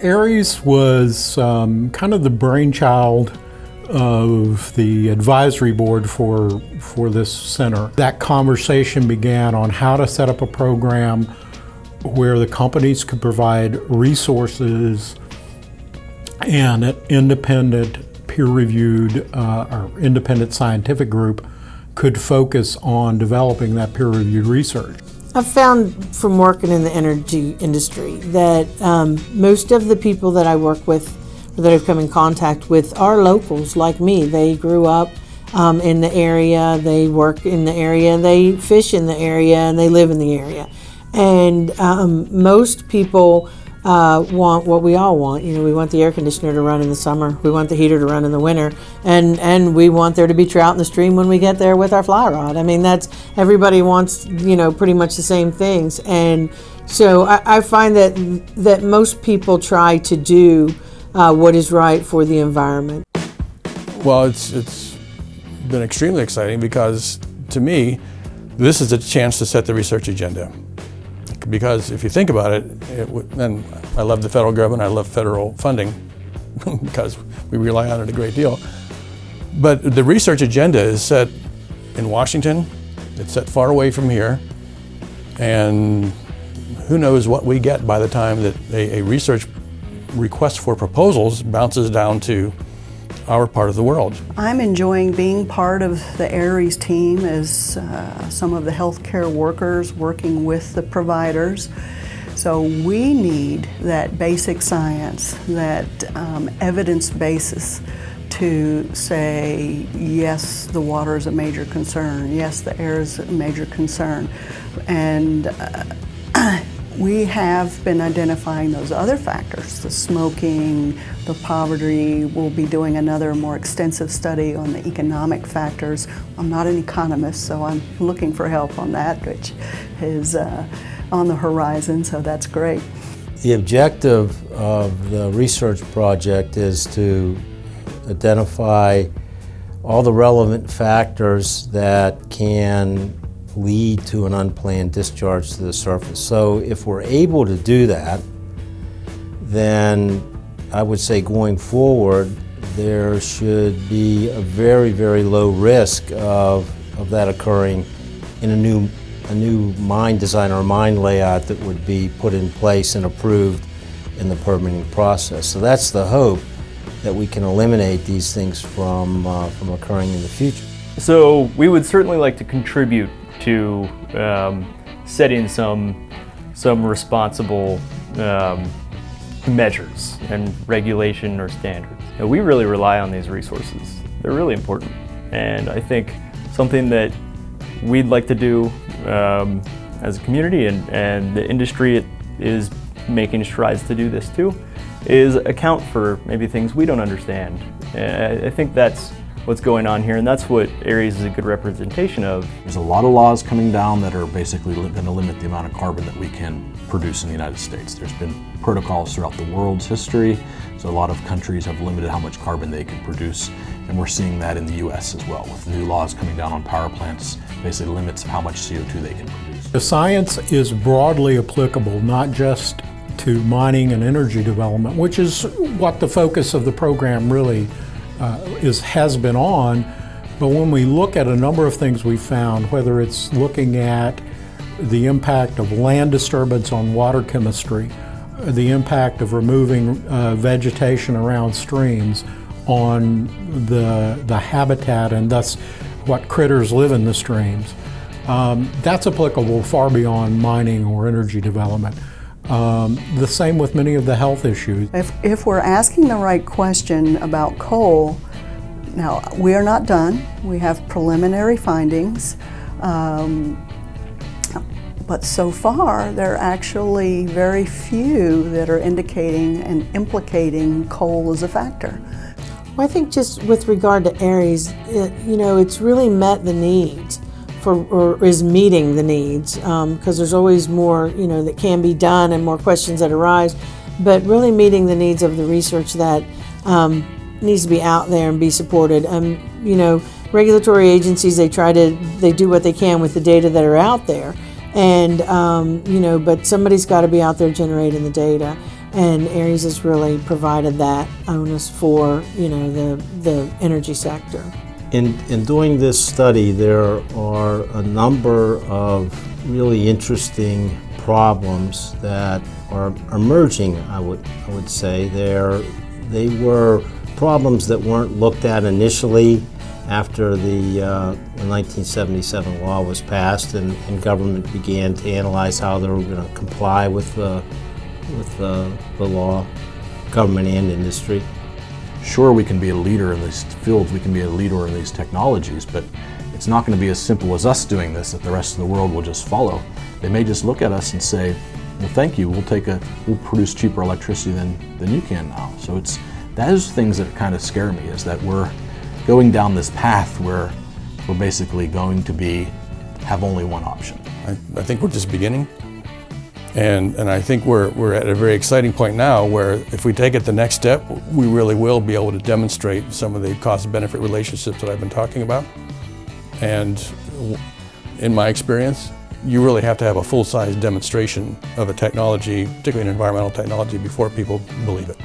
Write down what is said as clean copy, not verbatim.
Aries was kind of the brainchild of the advisory board for this center. That conversation began on how to set up a program where the companies could provide resources and an independent peer-reviewed or independent scientific group could focus on developing that peer-reviewed research. I've found from working in the energy industry that most of the people that I work with or that I've come in contact with are locals like me. They grew up in the area, they work in the area, they fish in the area, and they live in the area. And most people want what we all want. You know, we want the air conditioner to run in the summer, we want the heater to run in the winter, and we want there to be trout in the stream when we get there with our fly rod. I mean, everybody wants, you know, pretty much the same things. And so I find that most people try to do what is right for the environment. Well, it's been extremely exciting because, to me, this is a chance to set the research agenda. Because if you think about it, and I love the federal government, I love federal funding because we rely on it a great deal. But the research agenda is set in Washington, it's set far away from here, and who knows what we get by the time that a research request for proposals bounces down to our part of the world. I'm enjoying being part of the Aries team as some of the healthcare workers working with the providers. So we need that basic science, that evidence basis to say, yes, the water is a major concern, yes, the air is a major concern. And we have been identifying those other factors, the smoking, the poverty. We'll be doing another more extensive study on the economic factors. I'm not an economist, so I'm looking for help on that, which is on the horizon, so that's great. The objective of the research project is to identify all the relevant factors that can lead to an unplanned discharge to the surface. So if we're able to do that, then I would say going forward, there should be a very, very low risk of that occurring in a new mine design or mine layout that would be put in place and approved in the permitting process. So that's the hope, that we can eliminate these things from occurring in the future. So we would certainly like to contribute to setting some responsible measures and regulation or standards. You know, we really rely on these resources. They're really important, and I think something that we'd like to do as a community, and the industry is making strides to do this too, is account for maybe things we don't understand. I think that's what's going on here, and that's what Aries is a good representation of. There's a lot of laws coming down that are basically going to limit the amount of carbon that we can produce in the United States. There's been protocols throughout the world's history, so a lot of countries have limited how much carbon they can produce, and we're seeing that in the US as well, with new laws coming down on power plants, basically limits of how much CO2 they can produce. The science is broadly applicable, not just to mining and energy development, which is what the focus of the program really has been on. But when we look at a number of things we found, whether it's looking at the impact of land disturbance on water chemistry, the impact of removing vegetation around streams on the habitat and thus what critters live in the streams, that's applicable far beyond mining or energy development. The same with many of the health issues. If we're asking the right question about coal, now we are not done. We have preliminary findings, but so far there are actually very few that are indicating and implicating coal as a factor. Well, I think just with regard to Aries, it's really met the needs. Or is meeting the needs, because there's always more, that can be done and more questions that arise, but really meeting the needs of the research that needs to be out there and be supported. Regulatory agencies, they do what they can with the data that are out there, and but somebody's got to be out there generating the data. And Aries has really provided that onus for, the energy sector. In doing this study, there are a number of really interesting problems that are emerging, I would say. They were problems that weren't looked at initially after the 1977 law was passed and government began to analyze how they were going to comply with the law, government and industry. Sure, we can be a leader in these fields, we can be a leader in these technologies, but it's not going to be as simple as us doing this that the rest of the world will just follow. They may just look at us and say, well, thank you, we'll produce cheaper electricity than you can now. So it's those things that kind of scare me, is that we're going down this path where we're basically going to have only one option. I think we're just beginning. And I think we're at a very exciting point now where if we take it the next step, we really will be able to demonstrate some of the cost-benefit relationships that I've been talking about. And in my experience, you really have to have a full-size demonstration of a technology, particularly an environmental technology, before people believe it.